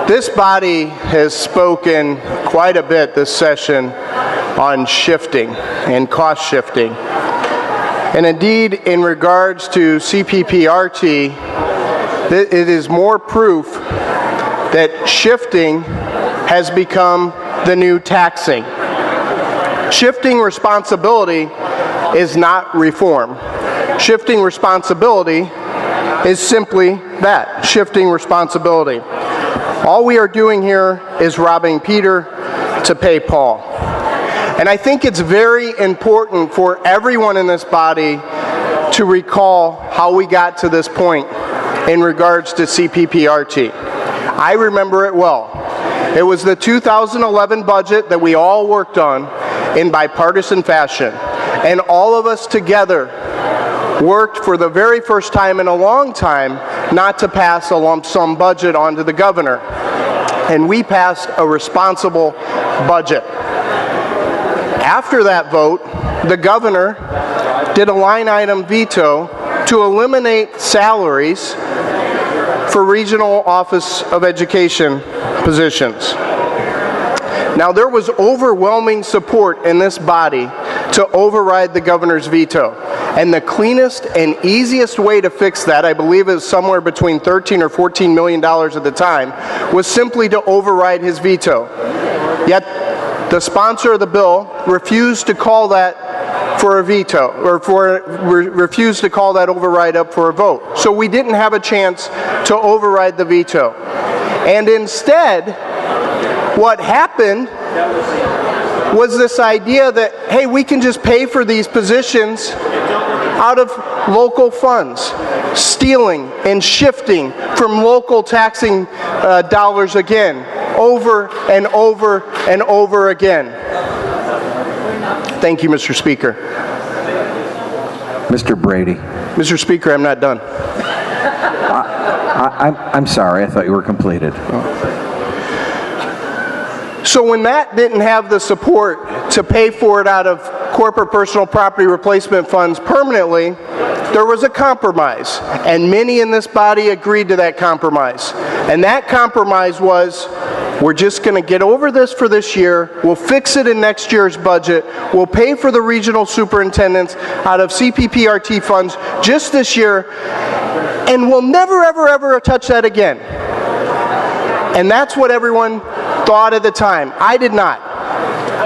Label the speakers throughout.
Speaker 1: This body has spoken quite a bit this session on shifting and cost shifting. And indeed, in regards to CPPRT, it is more proof that shifting has become the new taxing. Shifting responsibility is not reform. Shifting responsibility is simply that, shifting responsibility. All we are doing here is robbing Peter to pay Paul. And I think it's very important for everyone in this body to recall how we got to this point in regards to CPPRT. I remember it well. It was the 2011 budget that we all worked on in bipartisan fashion. And all of us together worked for the very first time in a long time not to pass a lump sum budget on to the governor. And we passed a responsible budget. After that vote, the governor did a line item veto to eliminate salaries for regional office of education positions. Now, there was overwhelming support in this body to override the governor's veto. And the cleanest and easiest way to fix that, I believe it was somewhere between $13 or $14 million at the time, was simply to override his veto. Yet, the sponsor of the bill refused to call that for a veto, or refused to call that override up for a vote. So we didn't have a chance to override the veto. And instead, what happened was this idea that, hey, we can just pay for these positions out of local funds, stealing and shifting from local taxing dollars again, over and over and over again. Thank you, Mr. Speaker.
Speaker 2: Mr. Brady.
Speaker 1: Mr. Speaker, I'm not done.
Speaker 2: I'm sorry, I thought you were completed.
Speaker 1: So when that didn't have the support to pay for it out of corporate personal property replacement funds permanently, there was a compromise. And many in this body agreed to that compromise. And that compromise was, we're just going to get over this for this year, we'll fix it in next year's budget, we'll pay for the regional superintendents out of CPPRT funds just this year, and we'll never, ever, ever touch that again. And that's what everyone thought at the time. I did not.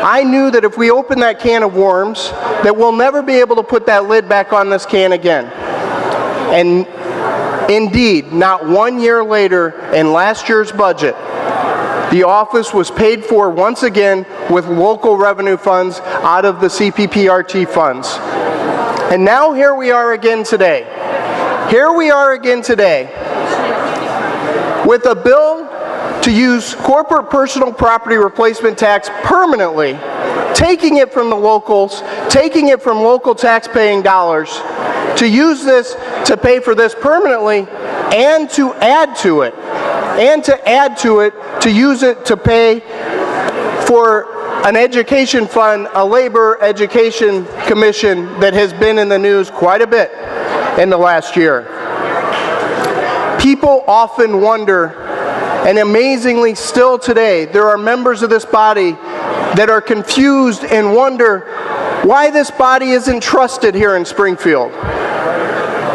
Speaker 1: I knew that if we open that can of worms, that we'll never be able to put that lid back on this can again. And indeed, not 1 year later, in last year's budget, the office was paid for once again with local revenue funds out of the CPPRT funds. And now here we are again today. Here we are again today with a bill to use corporate personal property replacement tax permanently, taking it from the locals, taking it from local tax-paying dollars, to use this to pay for this permanently, and to add to it, to use it to pay for an education fund, a labor education commission that has been in the news quite a bit in the last year. People often wonder, and amazingly still today, there are members of this body that are confused and wonder why this body isn't trusted here in Springfield.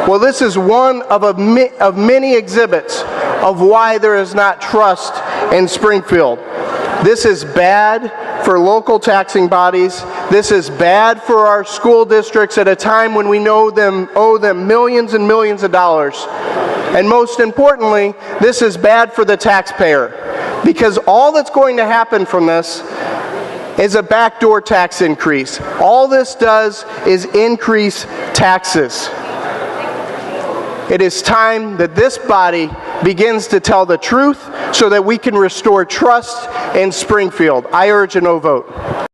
Speaker 1: Well, this is one of many exhibits of why there is not trust in Springfield. This is bad for local taxing bodies. This is bad for our school districts at a time when we owe them millions and millions of dollars. And most importantly, this is bad for the taxpayer, because all that's going to happen from this is a backdoor tax increase. All this does is increase taxes. It is time that this body begins to tell the truth so that we can restore trust in Springfield. I urge a no vote.